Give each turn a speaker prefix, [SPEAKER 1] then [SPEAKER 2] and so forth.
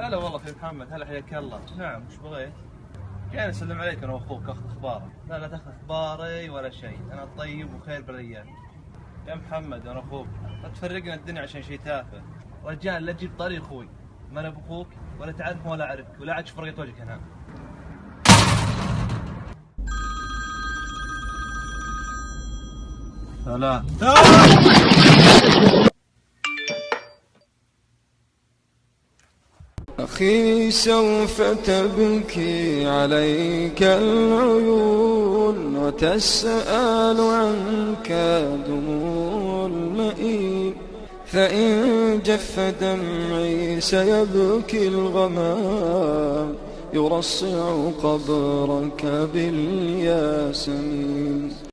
[SPEAKER 1] هلا والله في محمد، هلا حياك الله. نعم، وش بغيت؟ جاي اسلم عليك انا واخوك اخذ اخبارك. لا لا تاخذ اخباري ولا شيء، انا طيب وخير بالريال. يا محمد انا اخوك، لا تفرقنا الدنيا عشان شيء تافه. رجال لا تجيب طاري اخوي، ما انا باخوك ولا تعرف ولا اعرفك ولا عاد اشوف فرقة وجهك هنا. لا
[SPEAKER 2] أخي سوف تبكي عليك العيون وتسأل عنك دموع المئين، فإن جف دمعي سيبكي الغمام يرصع قبرك بالياسمين.